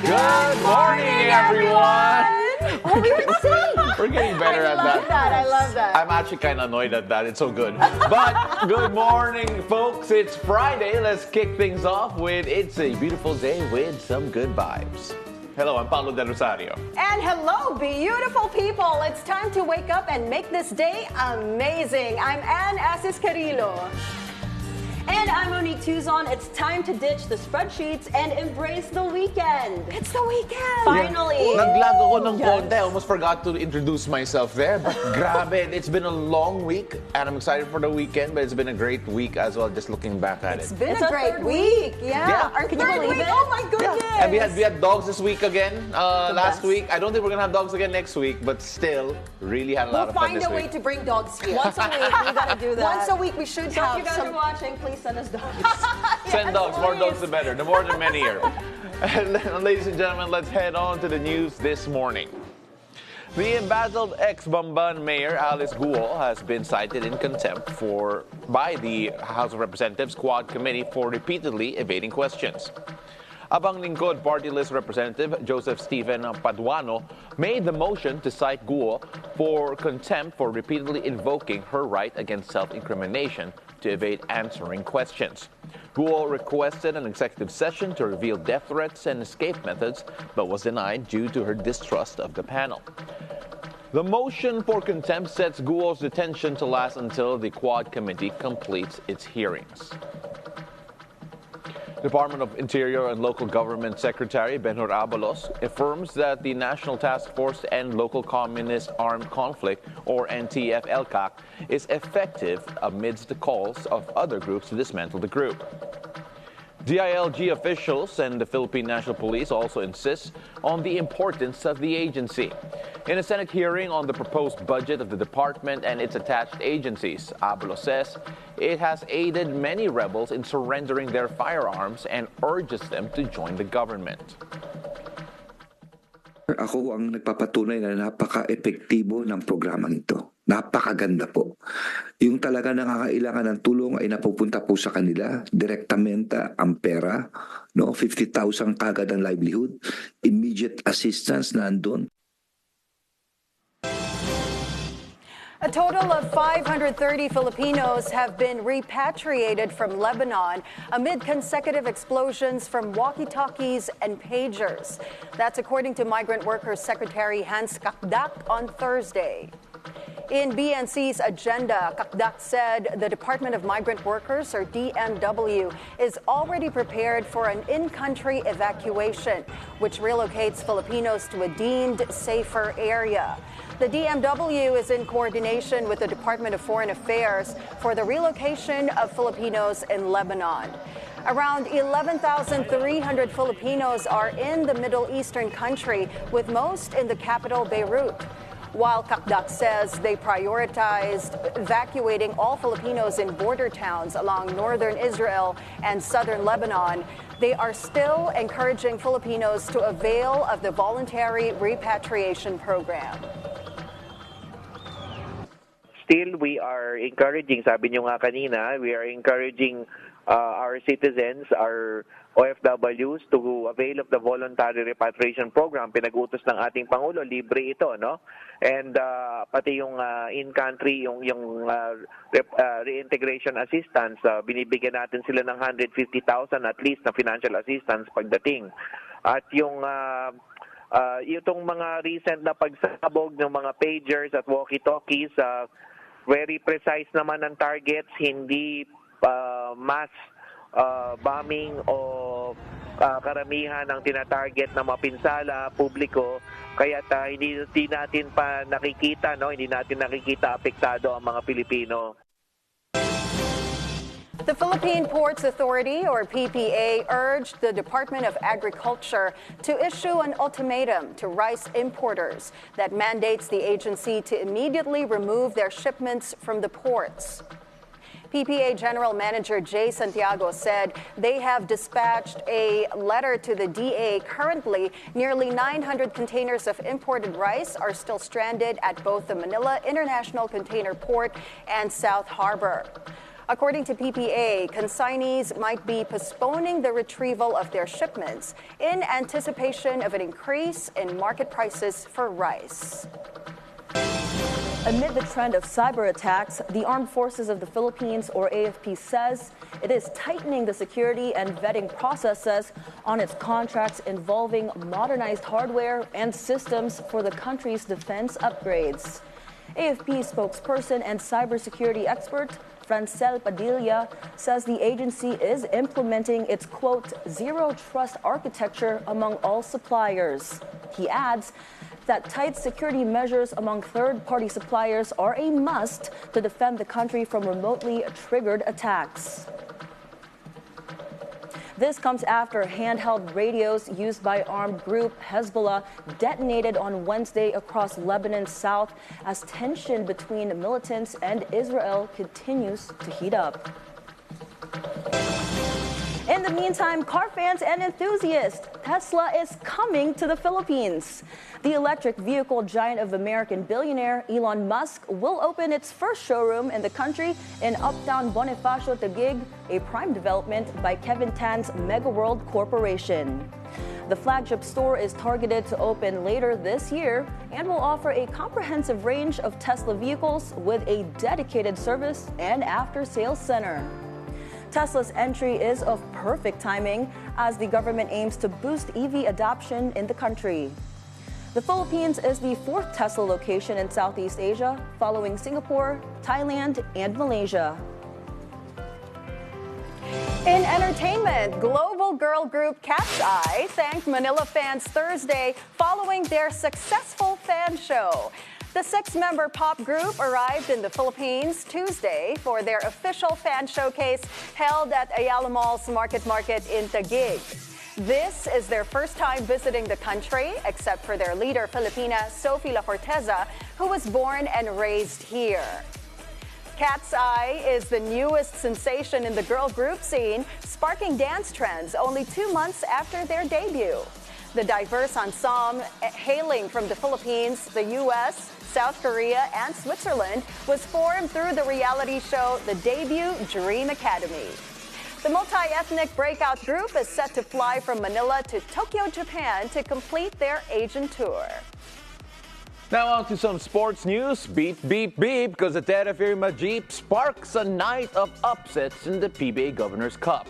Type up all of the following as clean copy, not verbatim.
Good morning, everyone! Oh, we were singing. We're getting better at that. I love that. I'm actually kind of annoyed at that. It's so good. But good morning, folks. It's Friday. Let's kick things off with It's a Beautiful Day with some good vibes. Hello, I'm Paolo del Rosario. And hello, beautiful people. It's time to wake up and make this day amazing. I'm Asis-Carilo. And I'm Monique Tuzon. It's time to ditch the spreadsheets and embrace the weekend. It's the weekend. Finally. Naglag ako ng konti. I almost forgot to introduce myself there. But grabe, it's been a long week. And I'm excited for the weekend. But it's been a great week as well, just looking back at It's it. been It's a our great third week. Yeah. Our Can you third believe week. it? Oh my goodness. And we had dogs this week again. Last best. week. I don't think we're going to have dogs again next week. But still, really had a lot We'll of fun find this a way week. to bring dogs here. Once a week, we gotta do that. Once a week, we should So if have you guys some. are watching, please send us dogs. Send dogs, more dogs the better. The more the merrier. And ladies and gentlemen, let's head on to the news this morning. The embattled ex-Bamban Mayor Alice Guo has been cited in contempt by the House of Representatives Quad Committee for repeatedly evading questions. Abang Lingkod Party List Representative Joseph Stephen Paduano made the motion to cite Guo for contempt for repeatedly invoking her right against self-incrimination to evade answering questions. Guo requested an executive session to reveal death threats and escape methods, but was denied due to her distrust of the panel. The motion for contempt sets Guo's detention to last until the Quad Committee completes its hearings. Department of Interior and Local Government Secretary Benhur Abalos affirms that the National Task Force to End Local Communist Armed Conflict, or NTF-LCAC, is effective amidst the calls of other groups to dismantle the group. DILG officials and the Philippine National Police also insist on the importance of the agency. In a Senate hearing on the proposed budget of the department and its attached agencies, Abalos says it has aided many rebels in surrendering their firearms and urges them to join the government. Ako ang nagpapatunay na napaka-epektibo ng programang ito. Napakaganda po. Yung talaga nangangailangan ng tulong ay napupunta po sa kanila. Direktamente ang pera, no? 50,000 kagad ang livelihood. Immediate assistance na andun. A total of 530 Filipinos have been repatriated from Lebanon amid consecutive explosions from walkie-talkies and pagers. That's according to Migrant Workers Secretary Hans Kakdak on Thursday. In BNC's agenda, Kakdak said the Department of Migrant Workers, or DMW, is already prepared for an in-country evacuation, which relocates Filipinos to a deemed safer area. The DMW is in coordination with the Department of Foreign Affairs for the relocation of Filipinos in Lebanon. Around 11,300 Filipinos are in the Middle Eastern country, with most in the capital, Beirut. While Kakdak says they prioritized evacuating all Filipinos in border towns along northern Israel and southern Lebanon, they are still encouraging Filipinos to avail of the voluntary repatriation program. Still, we are encouraging, sabi nyo nga kanina, we are encouraging our citizens, our OFWs to avail of the voluntary repatriation program. Pinag-utos ng ating Pangulo, libre ito, no? And pati yung in-country, yung reintegration assistance, binibigyan natin sila ng 150,000 at least na financial assistance pagdating. At yung itong mga recent na pagsabog ng mga pagers at walkie-talkies, very precise naman ang targets, hindi mass bombing o karamihan ang tinatarget na mapinsala publiko, kaya hindi natin pa nakikita, no, hindi natin nakikita apektado ang mga Pilipino. The Philippine Ports Authority, or PPA, urged the Department of Agriculture to issue an ultimatum to rice importers that mandates the agency to immediately remove their shipments from the ports. PPA General Manager Jay Santiago said they have dispatched a letter to the DA. Currently, nearly 900 containers of imported rice are still stranded at both the Manila International Container Port and South Harbor. According to PPA, consignees might be postponing the retrieval of their shipments in anticipation of an increase in market prices for rice. Amid the trend of cyber attacks, the Armed Forces of the Philippines, or AFP, says it is tightening the security and vetting processes on its contracts involving modernized hardware and systems for the country's defense upgrades. AFP spokesperson and cybersecurity expert Francel Padilla says the agency is implementing its, quote, zero trust architecture among all suppliers. He adds that tight security measures among third-party suppliers are a must to defend the country from remotely triggered attacks. This comes after handheld radios used by armed group Hezbollah detonated on Wednesday across Lebanon's south as tension between militants and Israel continues to heat up. In the meantime, car fans and enthusiasts, Tesla is coming to the Philippines. The electric vehicle giant of American billionaire Elon Musk will open its first showroom in the country in Uptown Bonifacio, Taguig, a prime development by Kevin Tan's Mega World Corporation. The flagship store is targeted to open later this year and will offer a comprehensive range of Tesla vehicles with a dedicated service and after-sales center. Tesla's entry is of perfect timing as the government aims to boost EV adoption in the country. The Philippines is the fourth Tesla location in Southeast Asia, following Singapore, Thailand, and Malaysia. In entertainment, global girl group Cat's Eye thanked Manila fans Thursday following their successful fan show. The six-member pop group arrived in the Philippines Tuesday for their official fan showcase held at Ayala Mall's Market in Taguig. This is their first time visiting the country, except for their leader, Filipina Sophie La Forteza, who was born and raised here. Cat's Eye is the newest sensation in the girl group scene, sparking dance trends only 2 months after their debut. The diverse ensemble, hailing from the Philippines, the U.S., South Korea, and Switzerland, was formed through the reality show The Debut Dream Academy. The multi-ethnic breakout group is set to fly from Manila to Tokyo, Japan to complete their Asian tour. Now on to some sports news. Beep, beep, beep, because the Terra Firma Jeep sparks a night of upsets in the PBA Governor's Cup.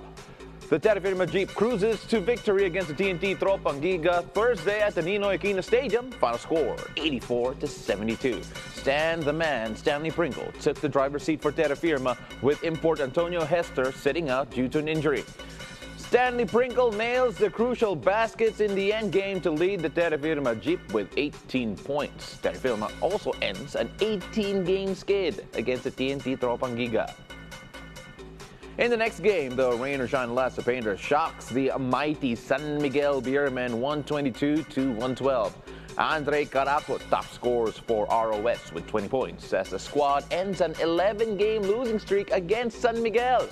The Terra Firma Jeep cruises to victory against the TNT Tropang Giga Thursday at the Ninoy Aquino Stadium. Final score, 84-72. Stan the Man, Stanley Pringle, took the driver's seat for Terra Firma with import Antonio Hester sitting out due to an injury. Stanley Pringle nails the crucial baskets in the end game to lead the Terra Firma Jeep with 18 points. Terra Firma also ends an 18-game skid against the TNT Tropang Giga. In the next game, the rain or shine Lassa Painter shocks the mighty San Miguel Beermen 122-112. Andre Caraco top scores for ROS with 20 points as the squad ends an 11-game losing streak against San Miguel.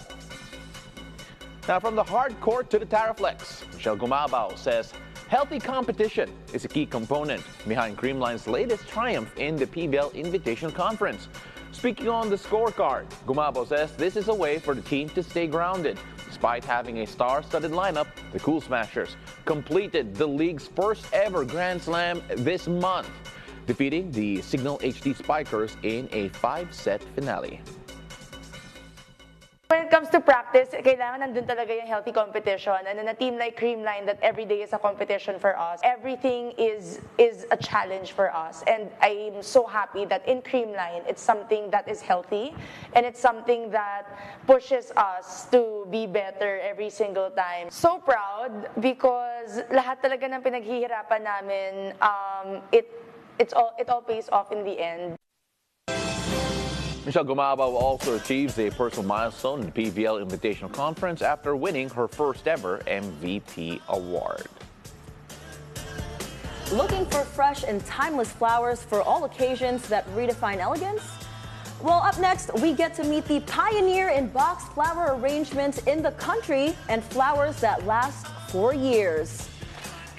Now from the hard court to the Taraflex, Michelle Gumabao says healthy competition is a key component behind Creamline's latest triumph in the PBL Invitational Conference. Speaking on the scorecard, Gumabo says this is a way for the team to stay grounded. Despite having a star-studded lineup, the Cool Smashers completed the league's first ever Grand Slam this month, defeating the Cignal HD Spikers in a 5-set finale. When it comes to practice, kailangan nandun talaga yung healthy competition. And in a team like Creamline, that every day is a competition for us. Everything is a challenge for us. And I'm so happy that in Creamline, it's something that is healthy. And it's something that pushes us to be better every single time. So proud because lahat talaga ng pinaghihirapan namin, it all pays off in the end. Michelle Gumabao also achieves a personal milestone in the PVL Invitational Conference after winning her first ever MVP award. Looking for fresh and timeless flowers for all occasions that redefine elegance? Well, up next, we get to meet the pioneer in box flower arrangements in the country and flowers that last for years.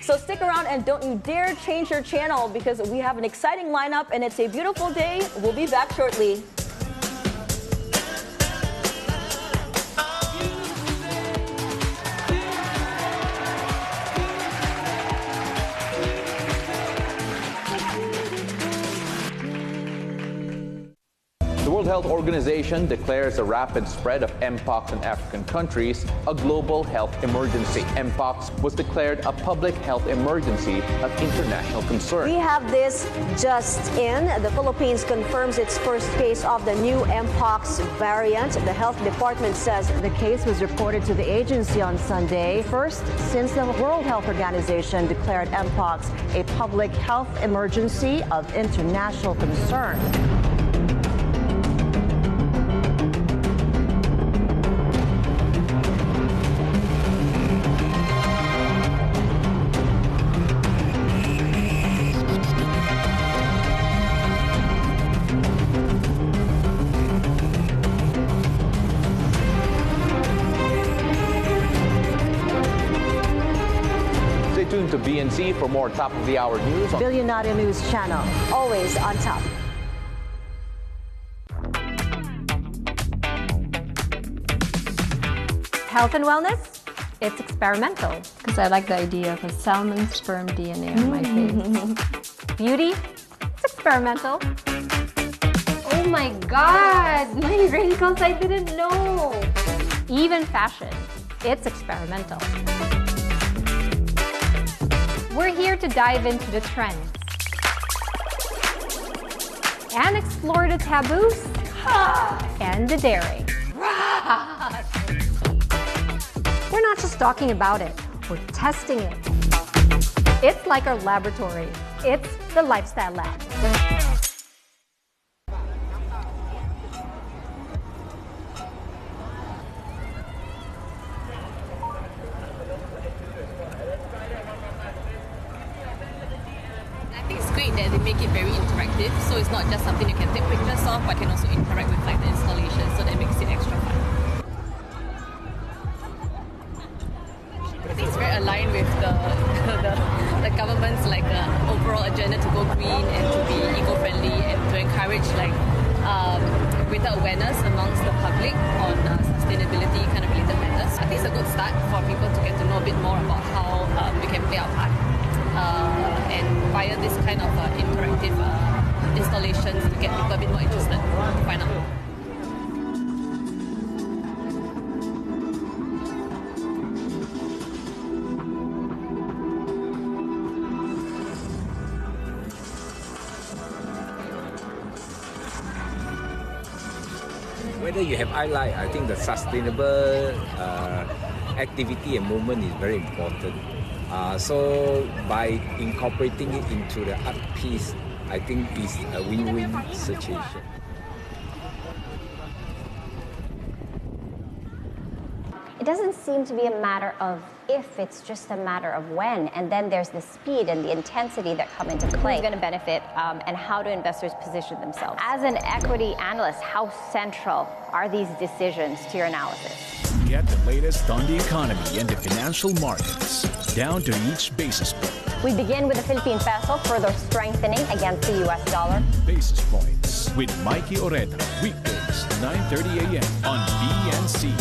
So stick around and don't you dare change your channel because we have an exciting lineup and it's a beautiful day. We'll be back shortly. Health Organization declares the rapid spread of Mpox in African countries a global health emergency. Mpox was declared a public health emergency of international concern. We have this just in. The Philippines confirms its first case of the new Mpox variant. The health department says the case was reported to the agency on Sunday, first since the World Health Organization declared Mpox a public health emergency of international concern. Stay tuned to BNC for more top-of-the-hour news. Billionaire News Channel, always on top. Health and wellness, it's experimental. Because I like the idea of a salmon sperm DNA on my face. Beauty, it's experimental. Oh my God, my wrinkles, I didn't know. Even fashion, it's experimental. We're here to dive into the trends and explore the taboos and the daring. We're not just talking about it, we're testing it. It's like our laboratory. It's the Lifestyle Lab. I think it's great that they make it very interactive, so it's not just something you can take pictures of, but can also interact with like the installation, so that makes it extra fun. I think it's very aligned with the government's like overall agenda to go green and to be eco-friendly and to encourage like greater awareness amongst the public on sustainability kind of related matters. I think it's a good start for people to get to know a bit more about how we can play our part. And via this kind of interactive installations to get people a bit more interested to find out. Whether you have eyelight, I think the sustainable activity and movement is very important. So by incorporating it into the art piece, I think it's a win-win situation. It doesn't seem to be a matter of if, it's just a matter of when. And then there's the speed and the intensity that come into play. Who's going to benefit and how do investors position themselves? As an equity analyst, how central are these decisions to your analysis? Get the latest on the economy and the financial markets, down to each basis point. We begin with the Philippine peso further strengthening against the US dollar. Basis Points with Mikey Oreta, weekdays 9:30 a.m. on BNC.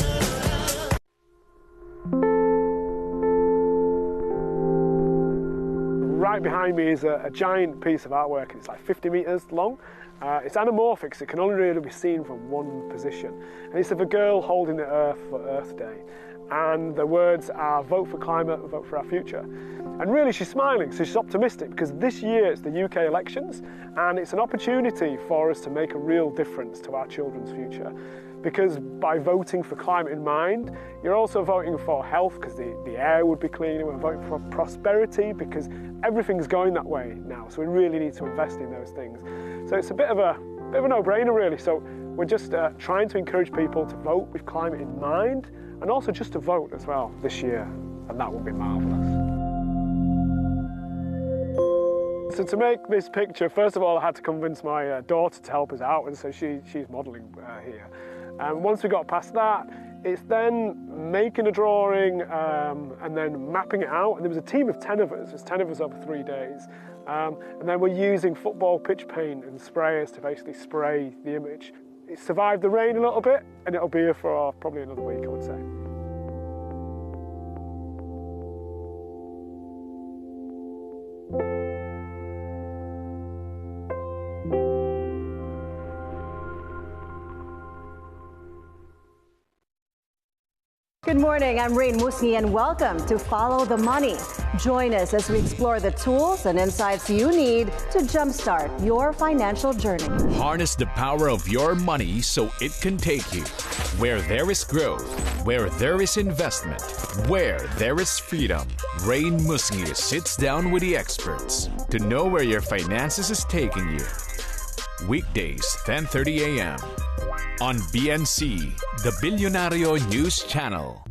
Right behind me is a giant piece of artwork. It's like 50 meters long. It's anamorphic, so it can only really be seen from one position. And it's of a girl holding the earth for Earth Day. And the words are vote for climate, vote for our future. And really she's smiling, so she's optimistic because this year it's the UK elections and it's an opportunity for us to make a real difference to our children's future. Because by voting for climate in mind, you're also voting for health because the air would be cleaner. We're voting for prosperity because everything's going that way now. So we really need to invest in those things. So it's a bit of a no-brainer really. So we're just trying to encourage people to vote with climate in mind and also just to vote as well this year. And that would be marvellous. So to make this picture, first of all, I had to convince my daughter to help us out, and so she's modelling here. Once we got past that, it's then making a drawing and then mapping it out. And there was a team of 10 of us. There's 10 of us over 3 days. And then we're using football pitch paint and sprayers to basically spray the image. It survived the rain a little bit, and it'll be here for probably another week, I would say. Good morning, I'm Rain Musni and welcome to Follow the Money. Join us as we explore the tools and insights you need to jumpstart your financial journey. Harness the power of your money so it can take you. Where there is growth, where there is investment, where there is freedom. Rain Musni sits down with the experts to know where your finances is taking you. Weekdays, 10:30 a.m. on BNC, the Billionario News Channel.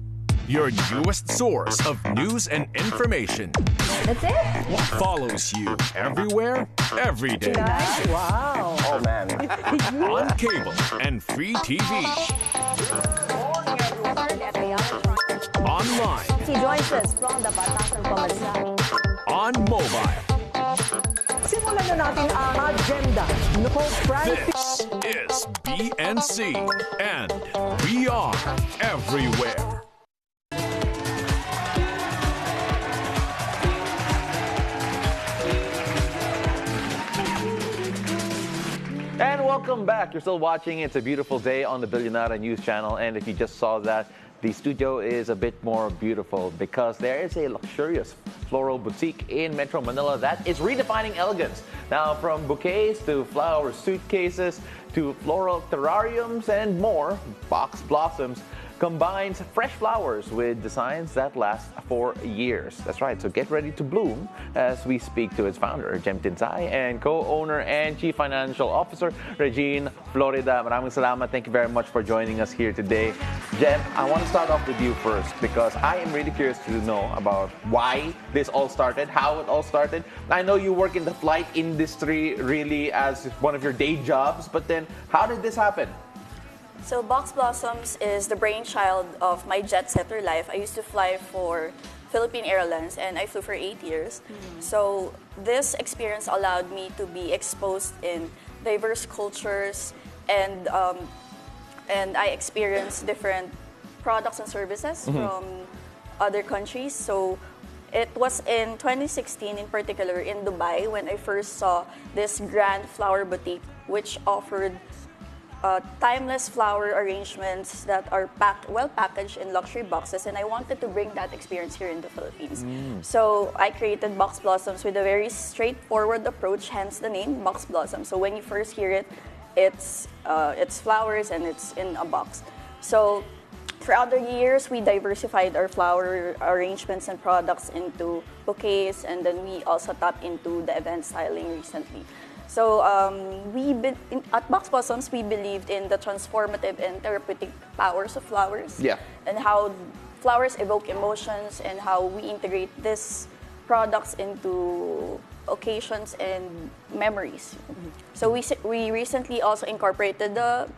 Your newest source of news and information. That's it? Follows you everywhere, every day. Wow. Oh, man. On cable and free TV. Online. He joins us from the Batasan Commercial. On mobile. Simulan na natin ang agenda. This is BNC, and we are everywhere. And welcome back. You're still watching It's a Beautiful Day on the Billionaire News Channel. And if you just saw that, the studio is a bit more beautiful because there is a luxurious floral boutique in Metro Manila that is redefining elegance. Now, from bouquets to flower suitcases to floral terrariums and more, Box Blossoms combines fresh flowers with designs that last for years. That's right, so get ready to bloom as we speak to its founder, Tinsay, and co-owner and Chief Financial Officer, Regine Florida. Maraming salamat. Thank you very much for joining us here today. Jem, I want to start off with you first because I am really curious to know about why this all started, how it all started. I know you work in the flight industry really as one of your day jobs, but then how did this happen? So Box Blossoms is the brainchild of my jet setter life. I used to fly for Philippine Airlines and I flew for 8 years. So this experience allowed me to be exposed in diverse cultures and I experienced different products and services from other countries. So it was in 2016 in particular in Dubai when I first saw this grand flower boutique which offered timeless flower arrangements that are well packaged in luxury boxes, and I wanted to bring that experience here in the Philippines. So I created Box Blossoms with a very straightforward approach, hence the name Box Blossom. So when you first hear it, it's flowers and it's in a box. So throughout the years, we diversified our flower arrangements and products into bouquets, and then we also tapped into the event styling recently. So at Box Blossoms, we believed in the transformative and therapeutic powers of flowers. Yeah. And how flowers evoke emotions and how we integrate these products into occasions and memories. So we recently also incorporated the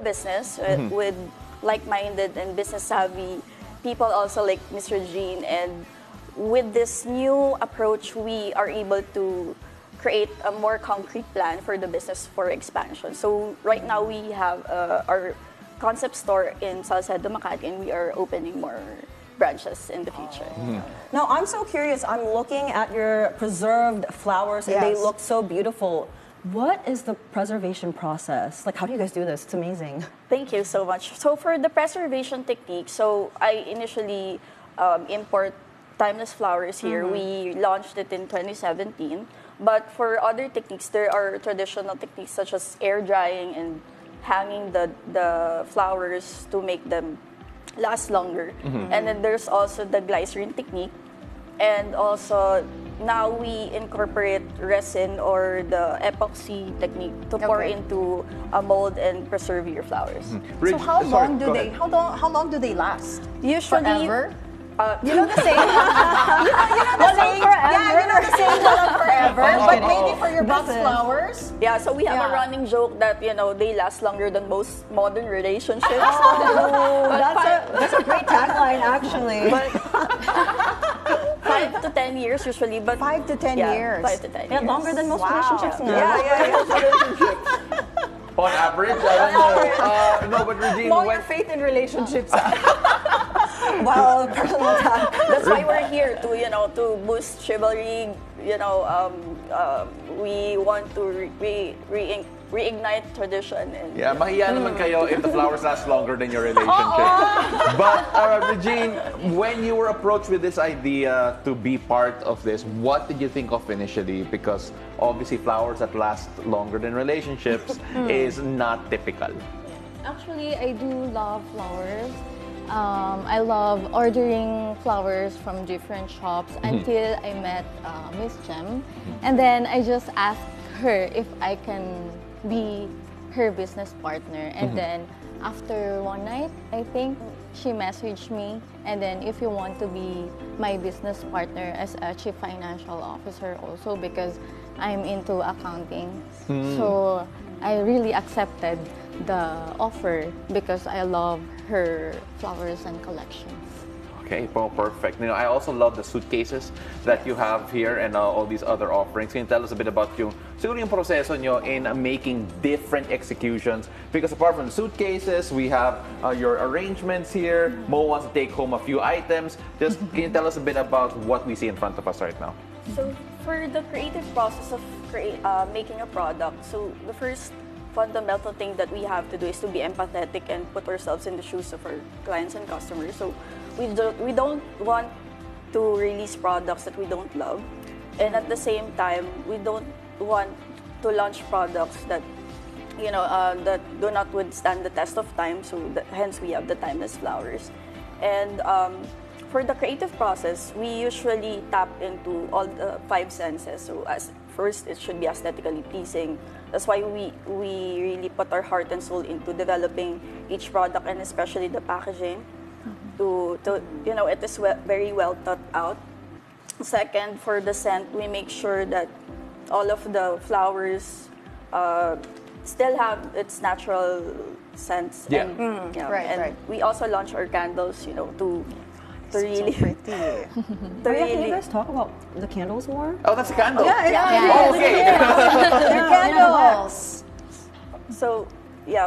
business with like-minded and business-savvy people also like Ms. Regine. And with this new approach, we are able to create a more concrete plan for the business for expansion. So right now we have our concept store in Salcedo, Makati, and we are opening more branches in the future. Now, I'm so curious. I'm looking at your preserved flowers, and they look so beautiful. What is the preservation process? Like, how do you guys do this? It's amazing. Thank you so much. So for the preservation technique, so I initially import timeless flowers here. We launched it in 2017. But for other techniques, there are traditional techniques such as air drying and hanging the flowers to make them last longer. And then there's also the glycerin technique. And also now we incorporate resin or the epoxy technique to pour into a mold and preserve your flowers. So how long do they last? Usually, forever? You know the saying? you know the saying? Forever. Yeah, you know the saying, walang forever. But maybe for your box flowers? Yeah, so we have a running joke that, they last longer than most modern relationships. That's a great tagline, actually. But 5 to 10 years usually. But 5 to 10 years. 5 to 10 years. Yeah, longer than most relationships now. Yeah. On average, I don't know. No, but Regine, More faith in relationships. Well, personal time. That's why we're here to boost chivalry. We want to reignite tradition. And Yeah, mahiya naman kayo if the flowers last longer than your relationship. But Regine, when you were approached with this idea to be part of this, what did you think of initially? Because obviously flowers that last longer than relationships is not typical. Actually, I do love flowers. I love ordering flowers from different shops until I met Miss Jem. And then I just asked her if I can be her business partner. And then after one night, I think, she messaged me. And then if you want to be my business partner as a chief financial officer also, because I'm into accounting. So I really accepted the offer because I love her flowers and collections. Okay, well, perfect. You know, I also love the suitcases that you have here and all these other offerings. Can you tell us a bit about siguro yung proseso nyo in making different executions? Because apart from the suitcases, we have your arrangements here. Mo wants to take home a few items. Just can you tell us a bit about what we see in front of us right now? So for the creative process of making a product, so the first fundamental thing that we have to do is to be empathetic and put ourselves in the shoes of our clients and customers. So we don't want to release products that we don't love, and at the same time we don't want to launch products that that do not withstand the test of time. So hence we have the timeless flowers. And for the creative process, we usually tap into all the 5 senses. So as first, it should be aesthetically pleasing. That's why we really put our heart and soul into developing each product, and especially the packaging. It is very well thought out. Second, for the scent, we make sure that all of the flowers still have its natural scents. Yeah. And we also launch our candles, to really. So pretty. Can you guys talk about the candles more? Oh, that's a candle. Yeah. Okay. They're candles. So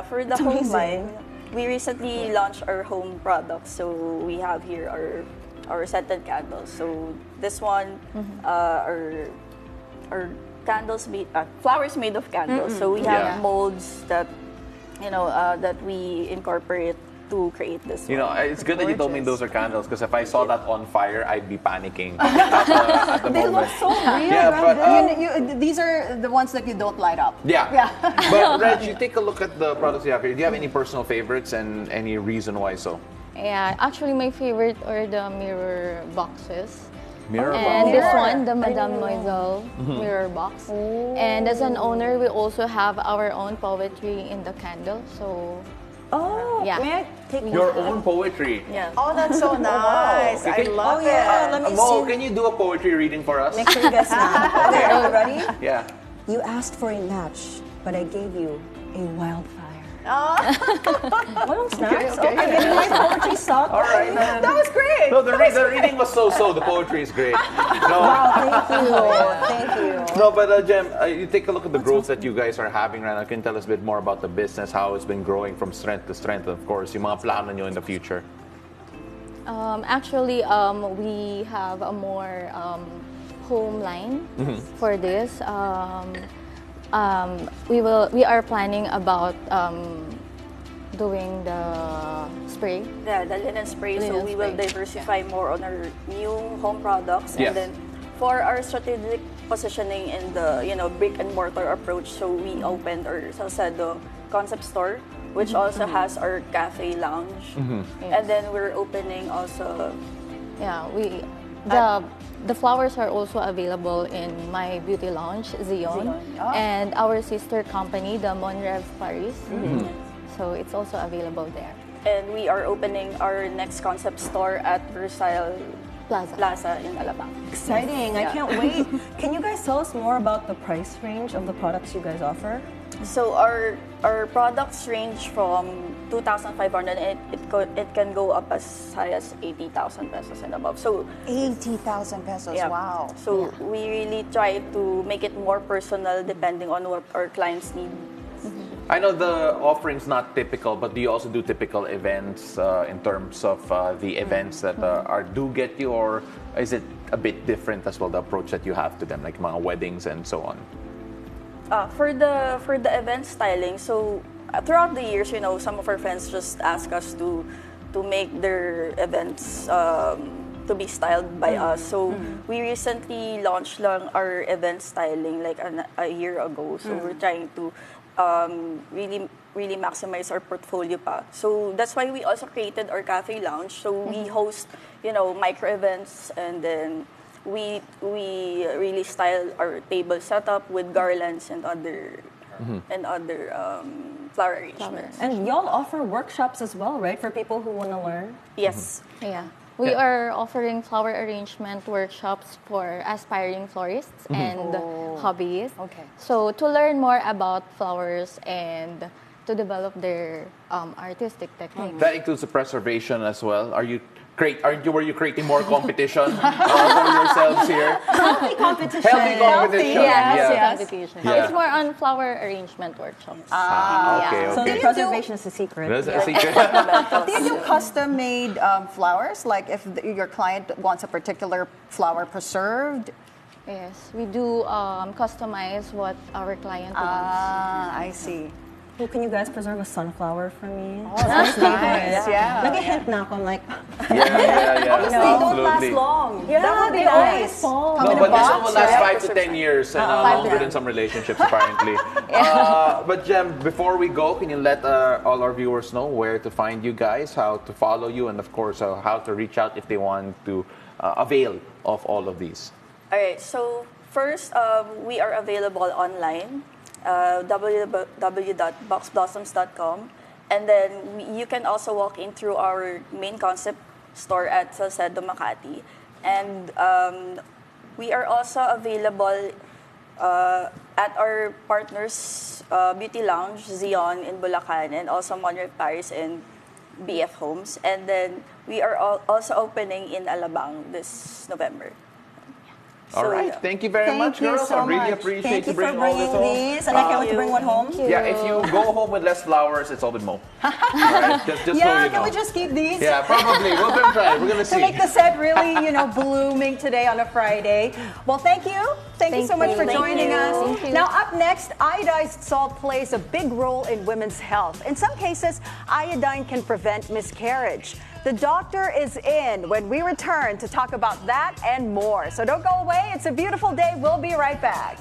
for the home line, we recently launched our home products. So we have here our scented candles. So this one, our candles flowers made of candles. So we have molds that that we incorporate to create this. It's good that you told me those are candles, because if I saw that on fire, I'd be panicking at the They moment. look so real. Yeah, but these are the ones that you don't light up. Yeah. But Reg, you take a look at the products you have here. Do you have any personal favorites and any reason why so? Yeah, actually my favorite are the mirror boxes. Mirror and box. this one, the Madame Noiselle mirror box. And as an owner, we also have our own poetry in the candle. So may I take your own poetry? Yeah. Oh, that's so nice. I love it. Let me Mo, see. can you do a poetry reading for us? Make sure you guys know. Okay, are you ready? Yeah. You asked for a match, but I gave you a wildfire. What else next? Okay. I mean, my poetry sucked. All right. That was great. No, the reading was so-so. The poetry is great. No. Wow, thank you. No, but Jem, you take a look at the growth that you guys are having right now. Can you tell us a bit more about the business, how it's been growing from strength to strength, of course, yung mga plano nyo in the future? Actually, we have a more home line for this. We are planning about doing the spray. Yeah, the linen spray. So we will diversify more on our new home products. Yes. And then for our strategic positioning in the brick and mortar approach, so we opened our Salcedo concept store, which also has our cafe lounge. And then we're opening also. Yeah, the flowers are also available in my beauty lounge, Zion, and our sister company, the Monrev Paris. So it's also available there. And we are opening our next concept store at Versailles Plaza in Alabang. Exciting! I can't wait. Can you guys tell us more about the price range of the products you guys offer? So our products range from 2,500 and it can go up as high as 80,000 pesos and above. So 80,000 pesos. Wow. So we really try to make it more personal depending on what our clients need. I know the offering's not typical, but do you also do typical events in terms of the events that do get you, or is it a bit different as well, the approach that you have to them, like mga weddings and so on? For the event styling, so throughout the years, you know, some of our friends just ask us to make their events to be styled by us. So we recently launched our event styling like a year ago. So we're trying to really maximize our portfolio pa. So that's why we also created our cafe lounge. So we host, you know, micro events, and then we really style our table setup with garlands and other flower arrangements. And y'all offer workshops as well, right, for people who want to learn? Yes. Yeah. We are offering flower arrangement workshops for aspiring florists and hobbyists. Okay. So to learn more about flowers and to develop their artistic techniques. That includes the preservation as well. Were you creating more competition for yourselves here? Healthy competition. Healthy competition. Yes. Yeah. It's more on flower arrangement workshops. Okay. So the preservation is a secret. That's a secret. Do you do custom-made flowers? Like if your client wants a particular flower preserved? Yes, we do customize what our client wants. I see. Well, can you guys preserve a sunflower for me? Oh, that's nice. Yeah. Nag-hint na ako, I'm like... Yeah. Honestly, they don't last long. Yeah, that would be they always nice. fall. No, but this one will last 5 to 10 years and longer than some relationships, apparently. But Jem, before we go, can you let all our viewers know where to find you guys, how to follow you, and of course, how to reach out if they want to avail of all of these? All right. So first, we are available online. www.boxblossoms.com, and then you can also walk in through our main concept store at Salcedo, Makati, and we are also available at our partners beauty lounge Zion in Bulacan, and also Monarch Paris and BF Homes, and then we are also opening in Alabang this November. All right. Thank you very much, girls. I really appreciate you bringing all this home. These, and I can't wait to bring one home. Yeah, if you go home with less flowers, it's all with Mo. Right? Just so you know. Can we just keep these? Yeah, probably. We're going to try. We're going to see. To make the set really, blooming today on a Friday. Well, thank you. Thank you so much for joining us. Now, up next, iodized salt plays a big role in women's health. In some cases, iodine can prevent miscarriage. The doctor is in when we return to talk about that and more. So don't go away. It's a beautiful day. We'll be right back.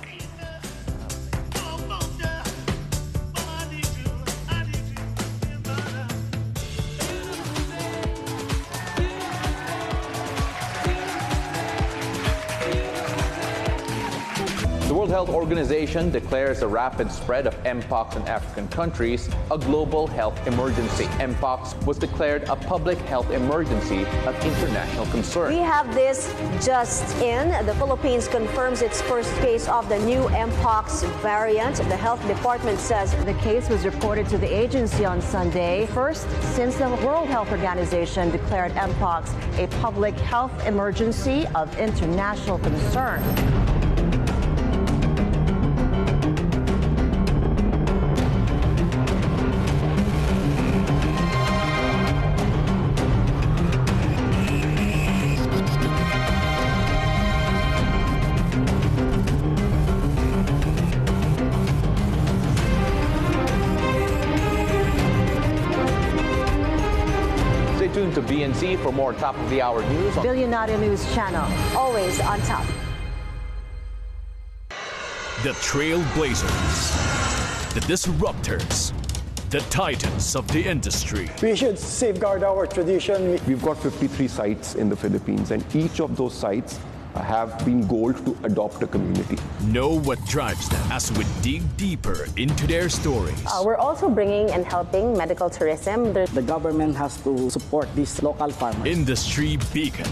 The World Health Organization declares the rapid spread of Mpox in African countries a global health emergency. Mpox was declared a public health emergency of international concern. We have this just in. The Philippines confirms its first case of the new Mpox variant. The health department says the case was reported to the agency on Sunday, first since the World Health Organization declared Mpox a public health emergency of international concern. Tune to BNC for more top-of-the-hour news. Billionaire News Channel, always on top. The Trailblazers, the Disruptors, the Titans of the industry. We should safeguard our tradition. We've got 53 sites in the Philippines, and each of those sites have been goaled to adopt a community. Know what drives them as we dig deeper into their stories. We're also bringing and helping medical tourism. The government has to support these local farmers. Industry Beacon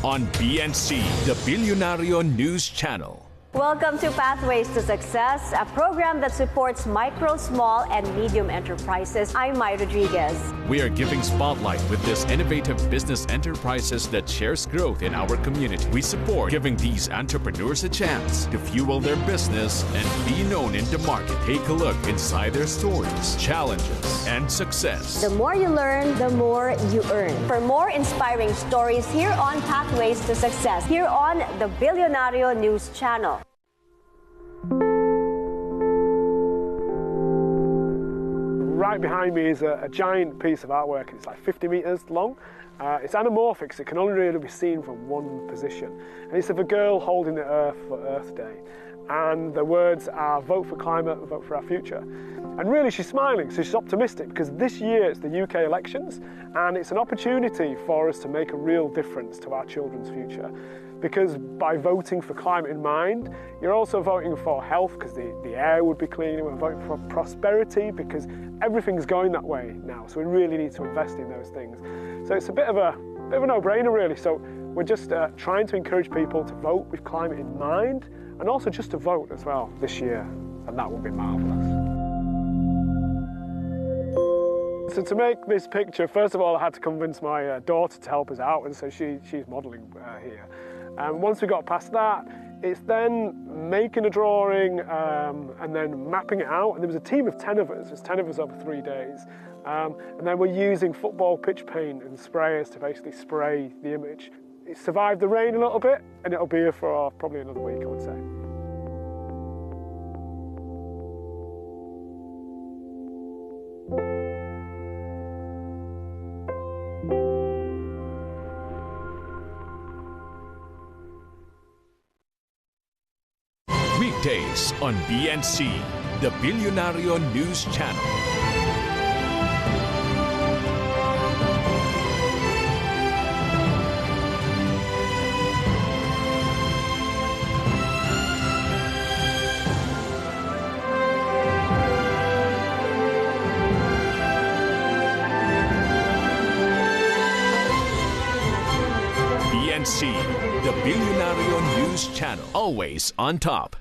on BNC, the Billionaire News Channel. Welcome to Pathways to Success, a program that supports micro, small, and medium enterprises. I'm Mai Rodriguez. We are giving spotlight with these innovative business enterprises that shares growth in our community. We support giving these entrepreneurs a chance to fuel their business and be known in the market. Take a look inside their stories, challenges, and success. The more you learn, the more you earn. For more inspiring stories here on Pathways to Success, here on the Billionaire News Channel. right behind me is a giant piece of artwork. It's like 50 meters long. It's anamorphic, so it can only really be seen from one position. And it's of a girl holding the earth for Earth Day. And the words are vote for climate, vote for our future. And really she's smiling, so she's optimistic because this year it's the UK elections and it's an opportunity for us to make a real difference to our children's future. Because by voting for climate in mind, you're also voting for health because the air would be cleaner. We're voting for prosperity because everything's going that way now. So we really need to invest in those things. So it's a bit of a no-brainer really. So we're just trying to encourage people to vote with climate in mind and also just to vote as well this year. And that would be marvellous. So to make this picture, first of all, I had to convince my daughter to help us out, and so she's modelling here. Once we got past that, it's then making a drawing and then mapping it out. And there was a team of 10 of us. There's 10 of us over 3 days. And then we're using football pitch paint and sprayers to basically spray the image. It survived the rain a little bit, and it'll be here for probably another week, I would say. Weekdays on BNC, the Billionario News Channel. BNC, the Billionario News Channel, always on top.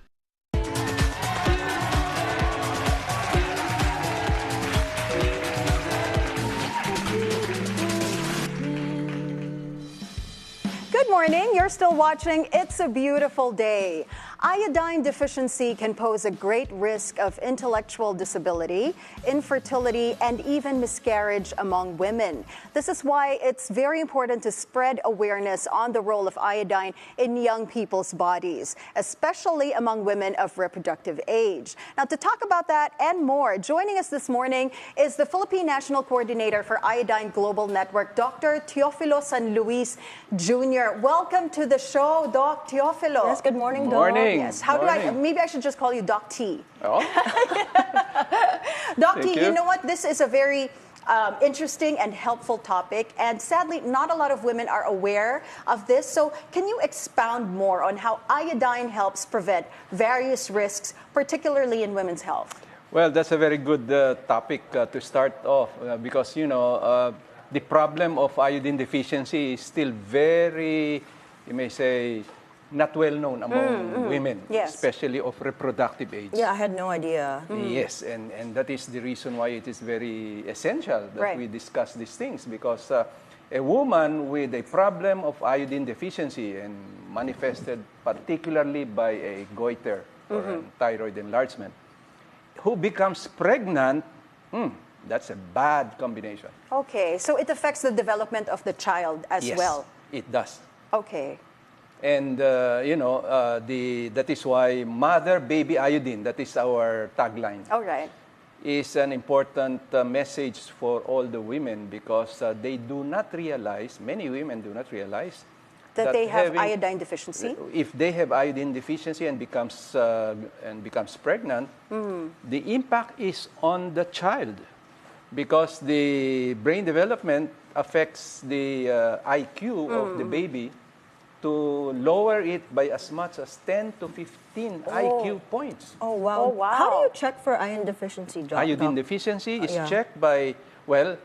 Good morning. You're still watching It's a Beautiful Day. Iodine deficiency can pose a great risk of intellectual disability, infertility, and even miscarriage among women. This is why it's very important to spread awareness on the role of iodine in young people's bodies, especially among women of reproductive age. Now, to talk about that and more, joining us this morning is the Philippine National Coordinator for Iodine Global Network, Dr. Teofilo San Luis Jr. Welcome to the show, Doc Teofilo. Yes, good morning, Doc. Morning. Yes. How do maybe I should just call you Doc T. Oh. Doc T, you know what? This is a very interesting and helpful topic, and sadly, not a lot of women are aware of this. So can you expound more on how iodine helps prevent various risks, particularly in women's health? Well, that's a very good topic to start off because, you know, the problem of iodine deficiency is still very, you may say, not well known among women, yes, especially of reproductive age. Yeah, I had no idea. Yes, and that is the reason why it is very essential that we discuss these things, because a woman with a problem of iodine deficiency and manifested particularly by a goiter or a thyroid enlargement, who becomes pregnant, that's a bad combination. Okay, so it affects the development of the child as well. Yes, it does. Okay. And, you know, that is why Mother Baby Iodine, that is our tagline, is an important message for all the women, because they do not realize, many women do not realize, that they have iodine deficiency. If they have iodine deficiency and becomes pregnant, the impact is on the child, because the brain development affects the IQ of the baby to lower it by as much as 10 to 15 IQ points. Oh, wow. Oh, wow. How do you check for iodine deficiency, Doc? Iodine deficiency is checked by, well,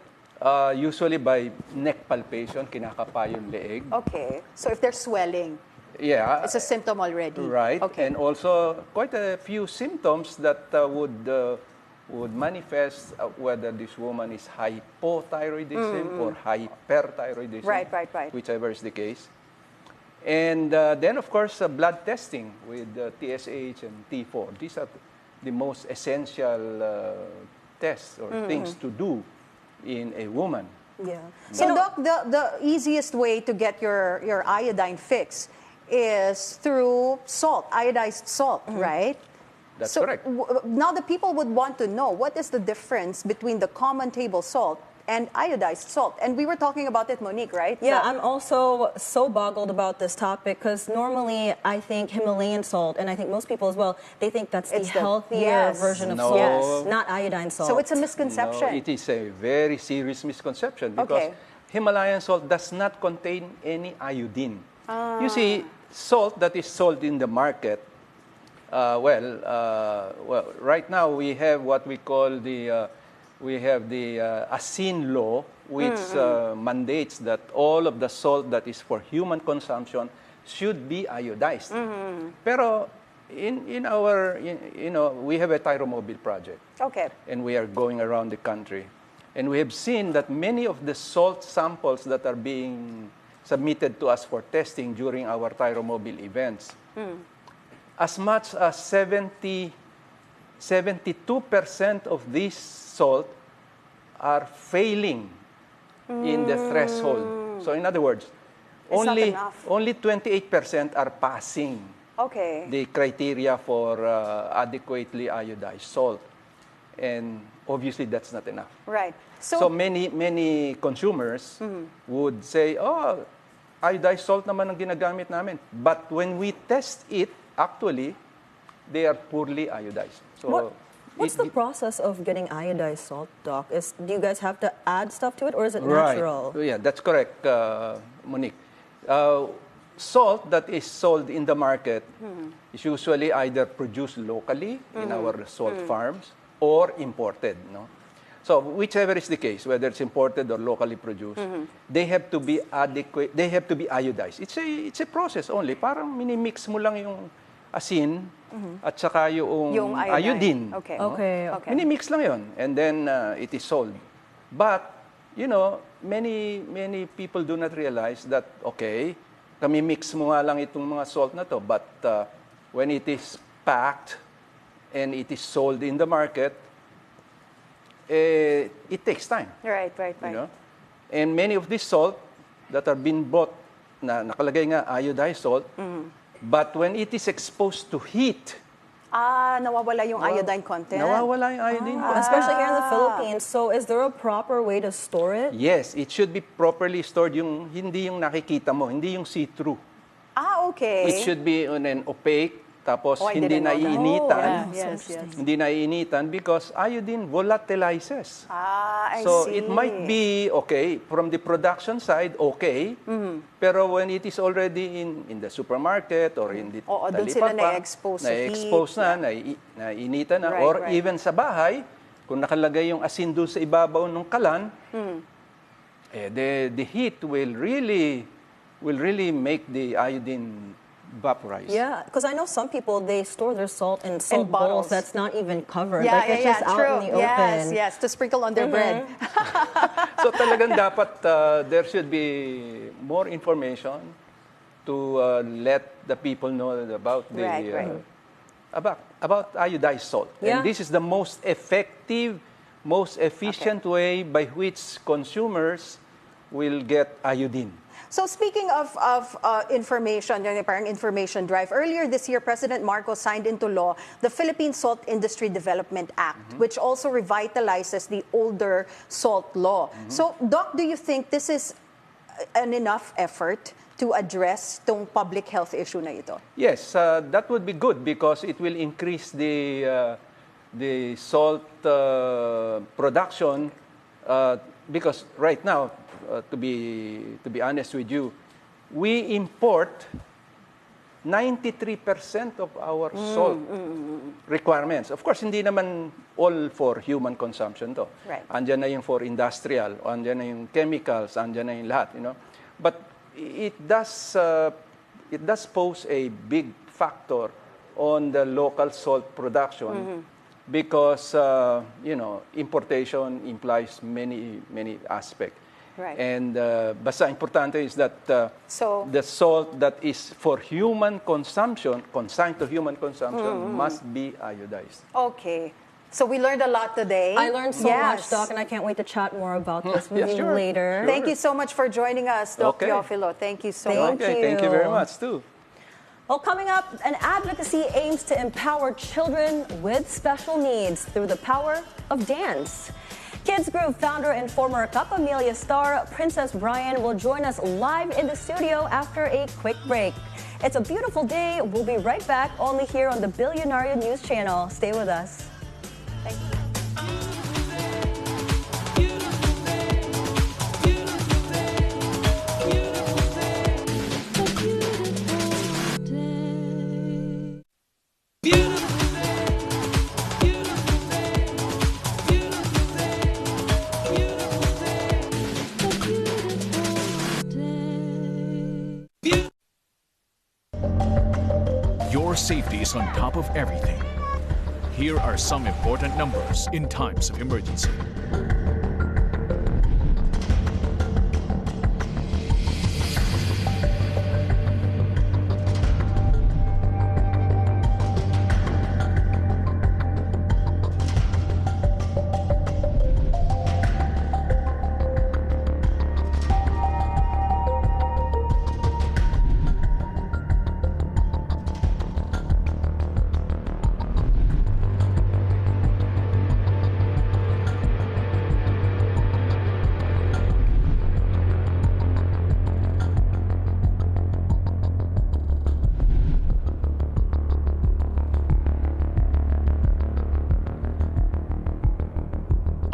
usually by neck palpation, kinakapa yung leeg. Okay. So if there's swelling, it's a symptom already. Right. Okay. And also quite a few symptoms that would manifest whether this woman is hypothyroidism or hyperthyroidism, right. whichever is the case. And then, of course, blood testing with TSH and T4. These are the most essential tests or things to do in a woman. Yeah. So, Doc, the easiest way to get your iodine fix is through salt, iodized salt, right? That's correct. Now the people would want to know, what is the difference between the common table salt and iodized salt? And we were talking about it, Monique, right? Yeah, I'm also so boggled about this topic because normally I think Himalayan salt, and I think most people as well, they think that's the healthier version of salt, not iodine salt. So it's a misconception. No, it is a very serious misconception because Himalayan salt does not contain any iodine. You see, salt that is sold in the market, right now we have what we call the Asin law, which mandates that all of the salt that is for human consumption should be iodized. Pero in our, we have a Tyromobile project. Okay. And we are going around the country. And we have seen that many of the salt samples that are being submitted to us for testing during our Tyromobile events, as much as 72% of this salt are failing in the threshold. So in other words, only 28% are passing the criteria for adequately iodized salt. And obviously that's not enough. Right. So many consumers would say, oh, iodized salt naman ang ginagamit namin. But when we test it, actually, they are poorly iodized. So what's the process of getting iodized salt, Doc? Do you guys have to add stuff to it, or is it natural? Right. Yeah, that's correct, Monique. Salt that is sold in the market is usually either produced locally in our salt farms or imported. No? So whichever is the case, whether it's imported or locally produced, they have to be adequate. They have to be iodized. It's a process only. Parang minimix mo lang yung asin at saka yung iodine. Okay. No? Okay. Minimix lang yun, and then it is sold. But many people do not realize that kami mix mo nga lang itong mga salt na to, but when it is packed and it is sold in the market, it takes time. Right. You know? And many of this salt that are being bought, na nakalagay nga iodized salt, but when it is exposed to heat, nawawala yung iodine content. Nawawala yung iodine content. Especially here in the Philippines. So is there a proper way to store it? Yes, it should be properly stored. Hindi yung nakikita mo, hindi yung see-through. Okay. It should be on an opaque, tapos hindi naiinitan. Hindi naiinitan because iodine volatilizes. I so see. it might be okay from the production side, pero when it is already in the supermarket or in the talipapa, na-expose na, naiinitan na, or even sa bahay, kung nakalagay yung asin doon sa ibabaw ng kalan, the heat will really make the iodine vaporize. Yeah, because I know some people, they store their salt in salt bowls that's not even covered. Yeah, like it's just out in the open. Yes, to sprinkle on their bread. So talagang dapat there should be more information to let the people know about the about iodized salt. And this is the most effective, most efficient way by which consumers will get iodine. So speaking of information, parang information drive, earlier this year, President Marcos signed into law the Philippine Salt Industry Development Act, which also revitalizes the older salt law. So, Doc, do you think this is an enough effort to address tong public health issue na ito? Yes, that would be good because it will increase the salt production because right now, to be honest with you, we import 93% of our salt requirements. Of course, hindi naman all for human consumption to. Right. Andyan na yung for industrial, andyan na yung chemicals, andyan na yung lahat, But it does pose a big factor on the local salt production because importation implies many aspects. Right. And basta importante is that the salt that is for human consumption, consigned to human consumption, must be iodized. Okay. So we learned a lot today. I learned so much, Doc, and I can't wait to chat more about this with you later. Thank you so much for joining us, Doc Teofilo. Thank you so much. Thank you very much, too. Well, coming up, an advocacy aims to empower children with special needs through the power of dance. Kids Group founder and former Kapamilya star Princess Brian will join us live in the studio after a quick break. It's a beautiful day. We'll be right back only here on the Billionario News Channel. Stay with us. Thank you. Your safety is on top of everything. Here are some important numbers in times of emergency.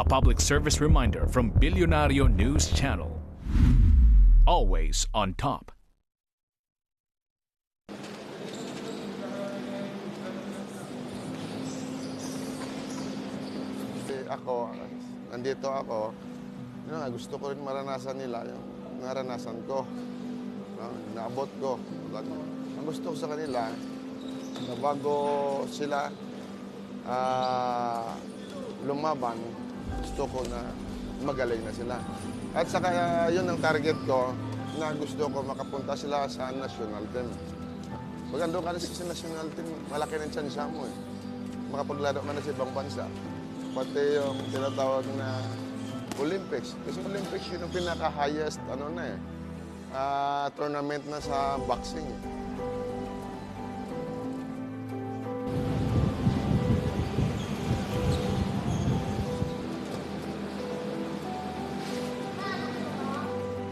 Public service reminder from Billionario News Channel. Always on top. Ako, nandito ako, gusto ko rin maranasan nila yung naranasan ko, naabot ko. Ang gusto ko sa kanila, na bago sila lumaban, gusto ko na magaling na sila. At saka yun ang target ko, na gusto ko makapunta sila sa national team. Pag ando ka na sa national team, malaki ng tsansa mo eh. Makapaglaro ka na sa ibang bansa. Pati yung tinatawag na Olympics. Kasi Olympics yun ang pinaka-highest tournament na sa boxing.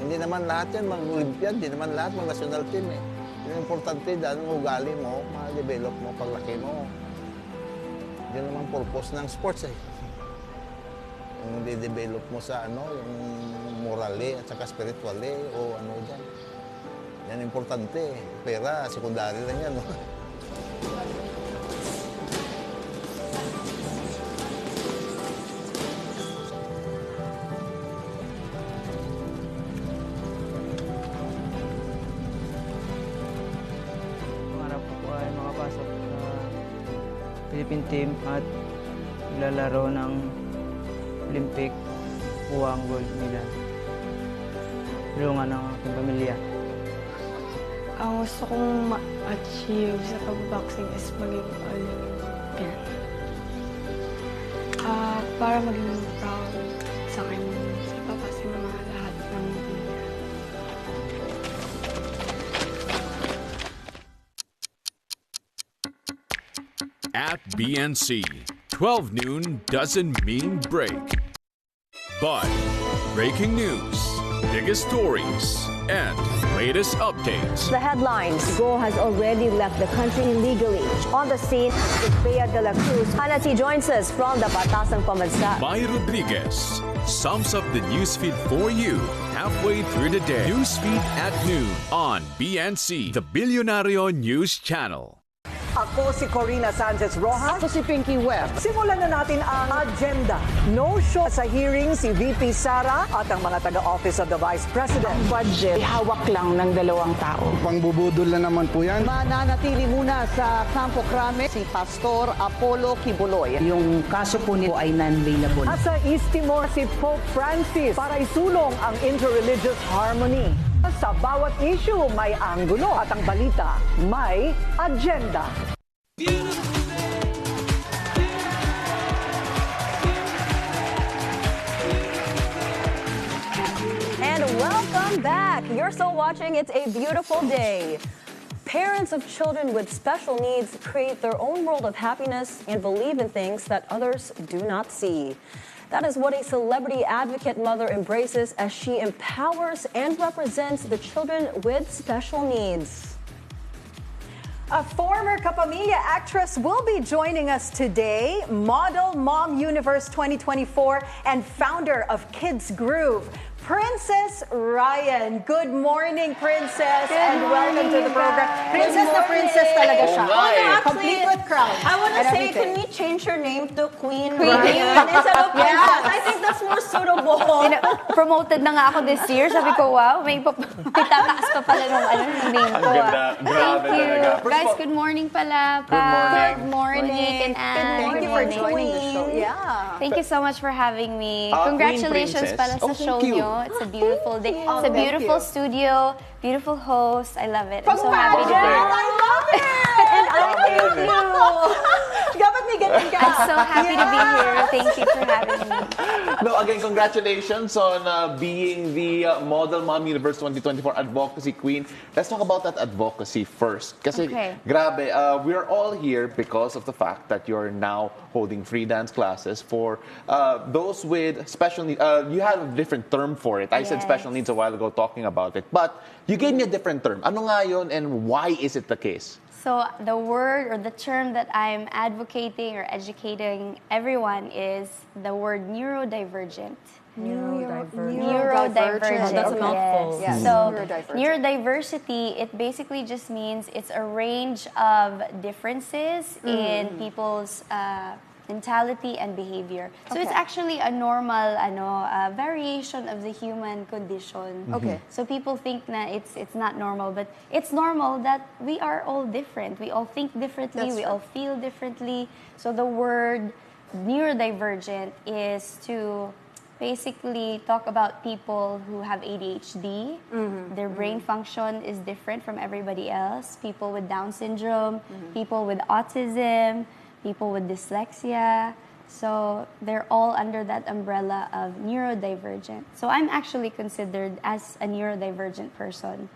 Hindi naman lahat yan mag-Olympiad, hindi naman lahat mag-national team eh. Yung importante dahil ang ugali mo, ma-develop mo, paglaki mo. Yun naman purpose ng sports eh. Yung de-develop mo sa yung morally at saka spiritually o dyan. Yan importante eh. Pera, sekundary lang yan. Philippine team at lalaro ng Olympic, kuha ang gold medal. Tulungan ng aking pamilya. Ang gusto kong ma-achieve sa pag-boxing is maging Olympian. Para maging proud sa akin si Papa, si Mama, lahat ng pamilya. At BNC, 12 noon doesn't mean break. But breaking news, biggest stories, and latest updates. The headlines. Go has already left the country illegally. On the scene is Bea de la Cruz. Hanati joins us from the Batasang Pambansa. Mai Rodriguez sums up the newsfeed for you halfway through the day. Newsfeed at noon on BNC, the Billionario News Channel. Ako si Corina Sanchez Rojas. Ako si Pinky Webb. Simulan na natin ang agenda. No show sa hearing si VP Sara at ang mga taga-office of the Vice President. Ang budget, hawak lang ng 2 tao. Pangbubudol na naman po yan. Mananatili muna sa Campo Crame si Pastor Apollo Kibuloy. Yung kaso po nito ay non-bailable. At sa East Timor si Pope Francis para isulong ang interreligious harmony. Sa bawat issue may anggulo at ang balita may agenda. And welcome back. You're still watching It's a Beautiful Day. Parents of children with special needs create their own world of happiness and believe in things that others do not see. That is what a celebrity advocate mother embraces as she empowers and represents the children with special needs. A former Kapamilya actress will be joining us today, Model Mom Universe 2024 and founder of Kids Groove, Princess Ryan. Good morning, Princess, and welcome to the program. Princess na princess talaga siya. Complete with crown. I want to say, can we change your name to Queen Ryan instead of Princess? I think that's more suitable. Promoted na nga ako this year. Sabi ko, wow, may tataas pa pala ng name ko. Thank you. Guys, good morning pala. Good morning. And thank you for joining the show. Yeah. Thank you so much for having me. Congratulations pala sa show nyo. It's a beautiful day. It's a beautiful studio, beautiful host. I love it. I'm so happy to be here. I love it! And I thank you. I'm so happy to be here. Thank you for having me. No, again, congratulations on being the Model Mom Universe 2024 Advocacy Queen. Let's talk about that advocacy first. Kasi, grabe, we're all here because of the fact that you're now holding free dance classes for those with special needs. You have a different term for it. I said special needs a while ago talking about it. But you gave me a different term. Ano nga yun and why is it the case? So the word or the term that I'm advocating or educating everyone is the word neurodivergent. Neurodivergent. That's a mouthful. Yes. So neurodiversity, it basically just means it's a range of differences in people's mentality and behavior. So it's actually a normal variation of the human condition. Okay. So people think that it's not normal, but it's normal that we are all different. We all think differently, we all feel differently. So the word neurodivergent is to basically talk about people who have ADHD. Their brain function is different from everybody else. People with Down syndrome, people with autism, people with dyslexia. So they're all under that umbrella of neurodivergent. So I'm actually considered as a neurodivergent person.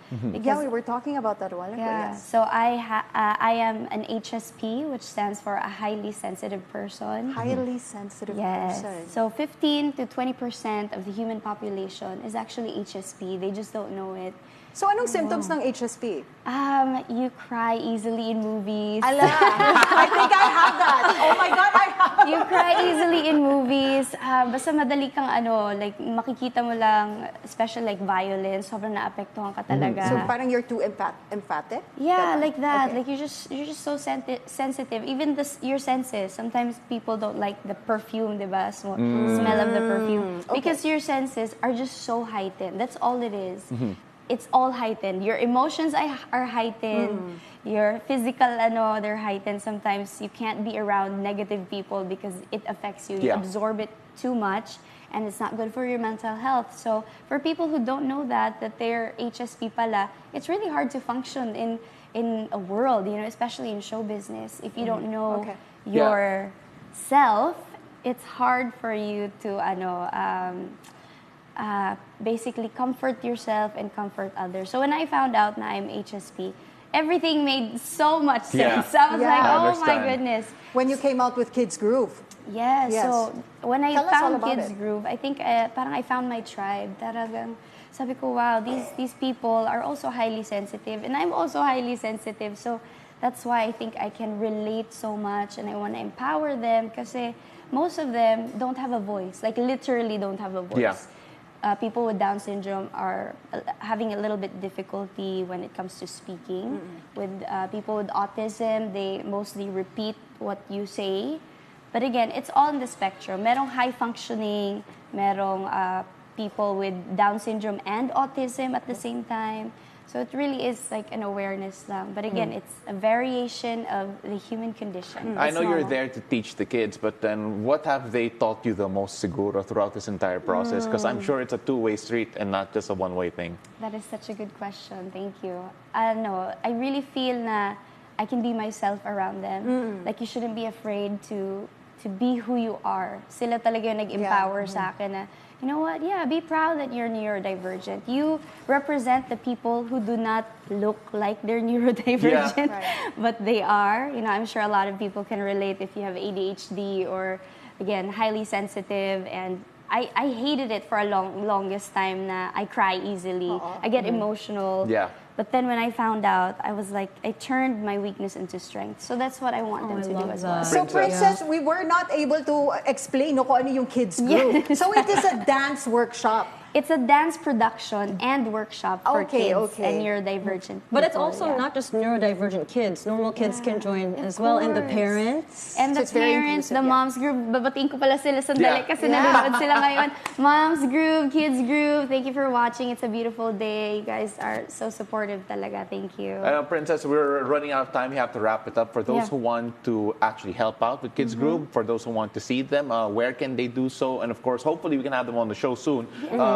Yeah, we were talking about that a while ago. Yes. So I am an HSP, which stands for a highly sensitive person. Highly sensitive person. So 15 to 20% of the human population is actually HSP. They just don't know it. So anong symptoms ng HSP? You cry easily in movies. Ala, I think I have that. Oh my God, I have. You cry easily in movies. Basta madali kang like makikita mo lang, especially like violence, sobrang naapektuhan ka talaga. So parang you're too emphatic? Yeah, like that. Okay. Like you're just so sensitive. Even your senses. Sometimes people don't like the perfume, diba? Smell of the perfume. Because your senses are just so heightened. That's all it is. It's all heightened. Your emotions are heightened. Your physical, they're heightened. Sometimes you can't be around negative people because it affects you. You absorb it too much, and it's not good for your mental health. So for people who don't know that they're HSP pala, it's really hard to function in a world, especially in show business. If you don't know yourself, it's hard for you to, basically comfort yourself and comfort others. So when I found out na I'm HSP, everything made so much sense. I was like, oh my goodness. When you came out with Kids Groove. Yes. So when I found Kids Groove, I think parang I found my tribe. Talagang sabi ko, wow, these people are also highly sensitive and I'm also highly sensitive. So that's why I think I can relate so much and I want to empower them kasi most of them don't have a voice, like literally don't have a voice. Yeah. People with Down syndrome are having a little bit difficulty when it comes to speaking. With people with autism, they mostly repeat what you say. But again, it's all in the spectrum. Merong high functioning, merong people with Down syndrome and autism at the same time. So it really is like an awareness lang. But again, it's a variation of the human condition. I know you're there to teach the kids, but then what have they taught you the most siguro throughout this entire process? Because I'm sure it's a two-way street and not just a one-way thing. That is such a good question. Thank you. No, I really feel na I can be myself around them. Like you shouldn't be afraid to be who you are. Sila talaga yung nag-empower sa akin na you know what? Yeah, be proud that you're neurodivergent. You represent the people who do not look like they're neurodivergent, but they are. You know, I'm sure a lot of people can relate if you have ADHD or, again, highly sensitive. And I hated it for a longest time. Na I cry easily. I get emotional. Yeah. But then when I found out, I was like, I turned my weakness into strength. So that's what I want them to do as well. So, Princess, we were not able to explain kung ano yung kids group. So it is a dance workshop. It's a dance production and workshop for kids and neurodivergent. But it's also not just neurodivergent kids. Normal kids can join as well, and the parents. And the parents, the moms group, babatiin ko pala sila sandali kasi nanonood sila ngayon. Moms group, kids group, thank you for watching. It's a beautiful day. You guys are so supportive talaga. Thank you. Princess, we're running out of time. We have to wrap it up. For those who want to actually help out with kids group, for those who want to see them, where can they do so? And of course, hopefully we can have them on the show soon.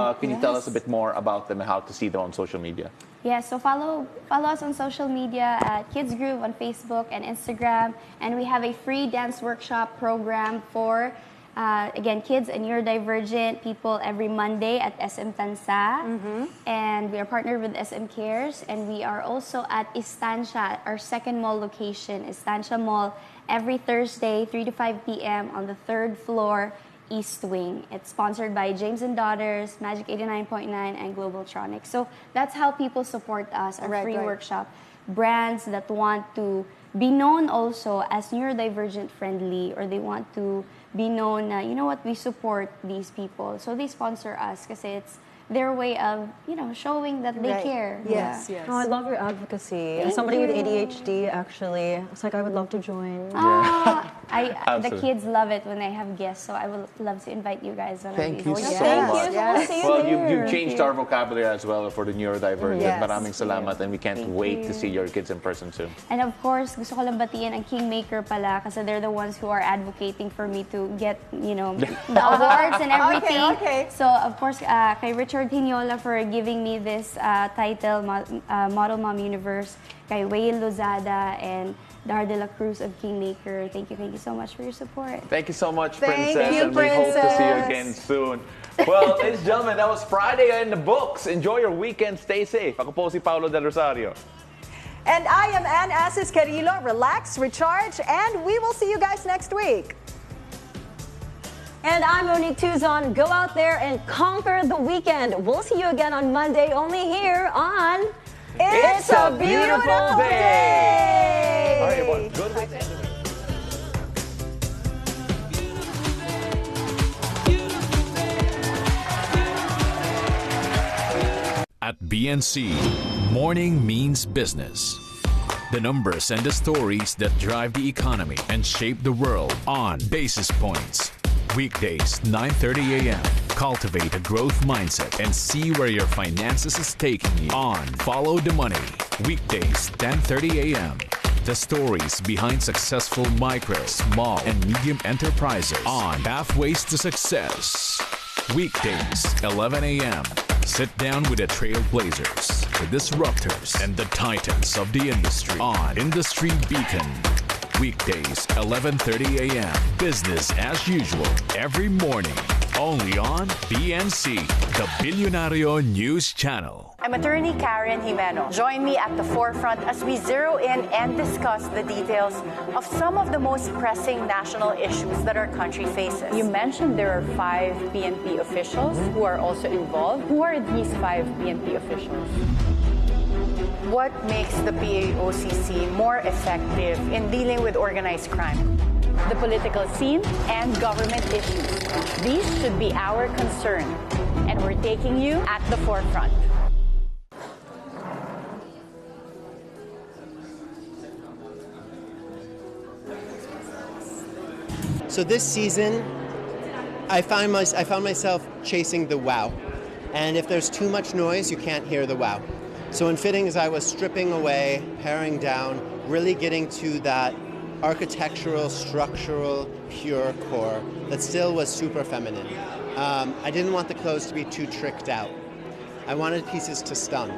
Can you tell us a bit more about them and how to see them on social media? Yeah, so follow us on social media at Kids Groove on Facebook and Instagram. And we have a free dance workshop program for, again, kids and neurodivergent people every Monday at SM Tinsay. And we are partnered with SM Cares. And we are also at Estancia, our second mall location, Estancia Mall, every Thursday, 3 to 5 p.m. on the 3rd floor, East Wing. It's sponsored by James and Daughters, Magic 89.9, and Globaltronic. So that's how people support us, our free workshop. Brands that want to be known also as neurodivergent friendly, or they want to be known, you know what, we support these people. So they sponsor us kasi it's their way of, you know, showing that they care. Yes, yes. Oh, I love your advocacy. As somebody with ADHD, actually, it's like I would love to join. The kids love it when I have guests, so I would love to invite you guys on. Thank you so much. Thank you. Well, you've changed our vocabulary as well for the neurodivergent. Maraming salamat, and we can't wait to see your kids in person soon. And of course, gusto ko lang batiin ang Kingmaker pala kasi they're the ones who are advocating for me to get, you know, the awards and everything. So, of course, kay Richard Hinola for giving me this title, Model Mom Universe, kay Wayne Lozada and Dar de la Cruz of Kingmaker. Thank you so much for your support. Thank you so much, Princess, and we hope to see you again soon. Well, ladies and gentlemen, that was Friday in the books. Enjoy your weekend. Stay safe. Ako po si Paolo del Rosario. And I am Ann Asis-Carilo. Relax, recharge, and we will see you guys next week. And I'm Monique Tuzon. Go out there and conquer the weekend. We'll see you again on Monday, only here on It's a Beautiful Day! All right, everyone. Good weekend. At BNC, morning means business. The numbers and the stories that drive the economy and shape the world on Basis Points. Weekdays, 9:30 a.m. Cultivate a growth mindset and see where your finances is taking you on Follow the Money. Weekdays, 10:30 a.m. The stories behind successful micro, small, and medium enterprises on Pathways to Success. Weekdays, 11 a.m. Sit down with the trailblazers, the disruptors, and the titans of the industry on Industry Beacon. Weekdays, 11:30 a.m. Business as usual every morning. Only on BNC, the Billionario News Channel. I'm attorney Karen Jimeno. Join me at the forefront as we zero in and discuss the details of some of the most pressing national issues that our country faces. You mentioned there are 5 PNP officials who are also involved. Who are these 5 PNP officials? What makes the PAOCC more effective in dealing with organized crime? The political scene and government issues. These should be our concern, and we're taking you at the forefront. So this season, I found myself chasing the wow. And if there's too much noise, you can't hear the wow. So in fittings, I was stripping away, paring down, really getting to that architectural, structural, pure core that still was super feminine. I didn't want the clothes to be too tricked out. I wanted pieces to stun.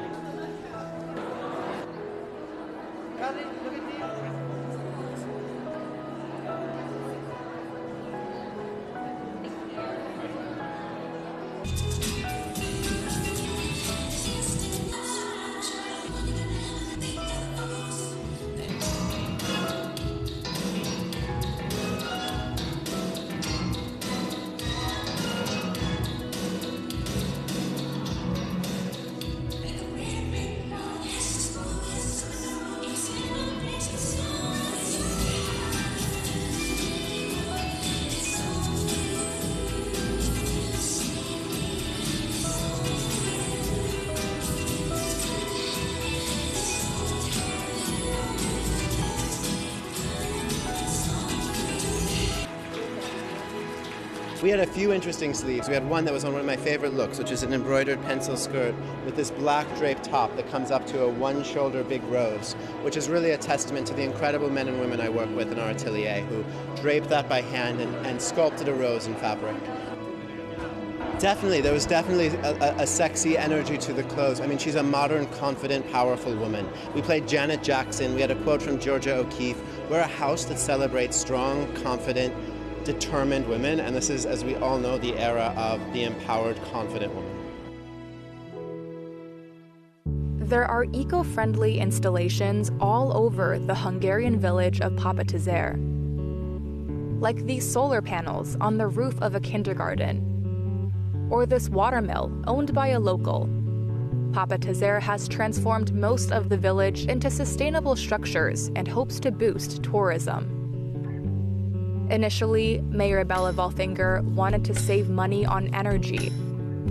We had a few interesting sleeves. We had one that was on one of my favorite looks, which is an embroidered pencil skirt with this black draped top that comes up to a one-shoulder big rose, which is really a testament to the incredible men and women I work with in our atelier who draped that by hand and sculpted a rose in fabric. Definitely, there was definitely a sexy energy to the clothes. I mean, she's a modern, confident, powerful woman. We played Janet Jackson. We had a quote from Georgia O'Keeffe. We're a house that celebrates strong, confident, determined women, and this is, as we all know, the era of the empowered, confident woman. There are eco-friendly installations all over the Hungarian village of Papatezer, like these solar panels on the roof of a kindergarten, or this watermill owned by a local. Papatezer has transformed most of the village into sustainable structures and hopes to boost tourism. Initially, Mayor Bella Valfinger wanted to save money on energy,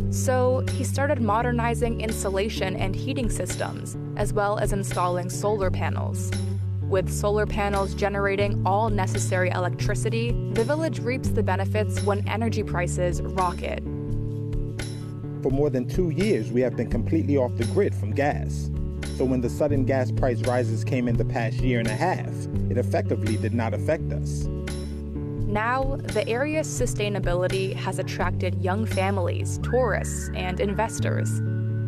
so he started modernizing insulation and heating systems, as well as installing solar panels. With solar panels generating all necessary electricity, the village reaps the benefits when energy prices rocket. For more than 2 years, we have been completely off the grid from gas. So when the sudden gas price rises came in the past year and a half, it effectively did not affect us. Now, the area's sustainability has attracted young families, tourists, and investors.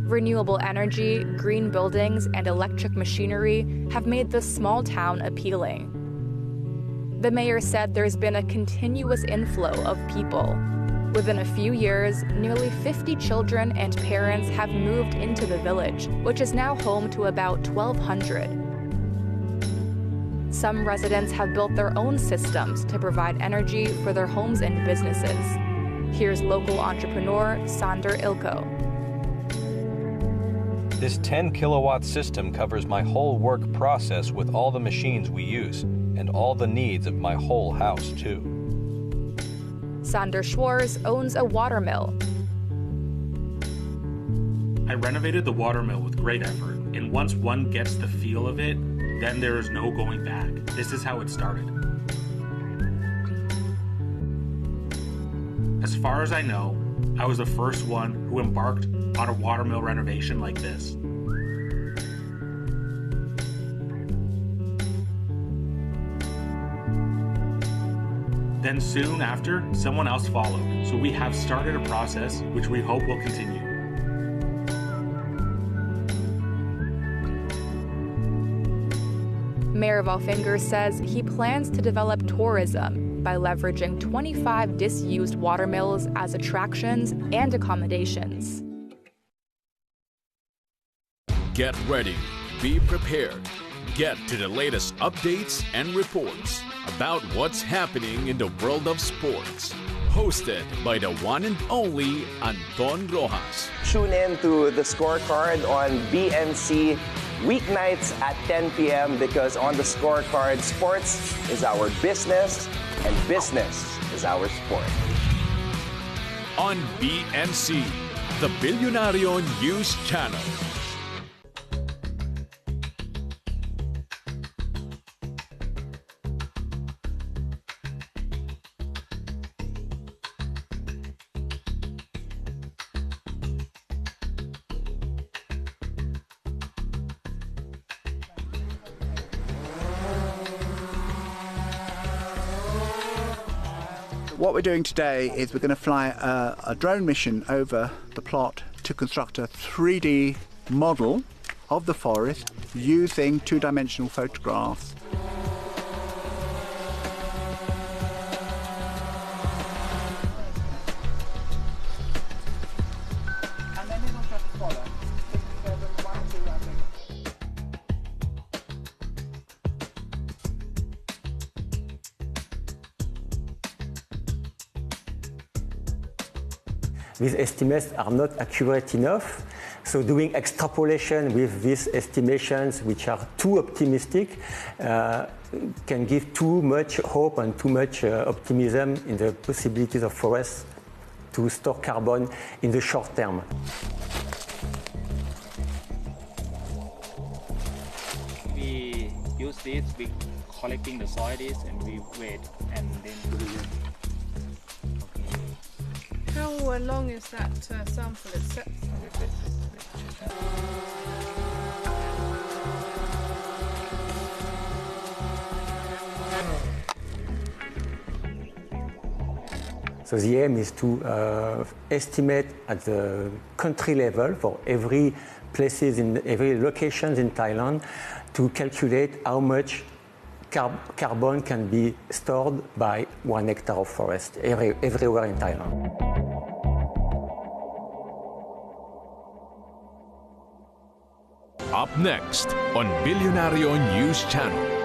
Renewable energy, green buildings, and electric machinery have made this small town appealing. The mayor said there's been a continuous inflow of people. Within a few years, nearly 50 children and parents have moved into the village, which is now home to about 1,200. Some residents have built their own systems to provide energy for their homes and businesses. Here's local entrepreneur Sander Ilko. This 10 kilowatt system covers my whole work process with all the machines we use and all the needs of my whole house too. Sander Schwarz owns a watermill. I renovated the watermill with great effort, and once one gets the feel of it, then there is no going back. This is how it started. As far as I know, I was the first one who embarked on a watermill renovation like this. Then soon after, someone else followed, so we have started a process which we hope will continue. Mayor Valfinger says he plans to develop tourism by leveraging 25 disused watermills as attractions and accommodations. Get ready, be prepared, get to the latest updates and reports about what's happening in the world of sports. Hosted by the one and only Anton Rojas. Tune in to The Scorecard on BNC weeknights at 10 p.m. because on The Scorecard, sports is our business and business is our sport. On BNC, the Billionario News Channel. What we're doing today is we're going to fly a drone mission over the plot to construct a 3D model of the forest using two-dimensional photographs. These estimates are not accurate enough, so doing extrapolation with these estimations, which are too optimistic, can give too much hope and too much optimism in the possibilities of forests to store carbon in the short term. We use this, we collecting the soil and we wait and then How long is that sample itself? So the aim is to estimate at the country level for every places in every locations in Thailand to calculate how much carbon can be stored by 1 hectare of forest everywhere in Thailand. Up next on Billionario News Channel.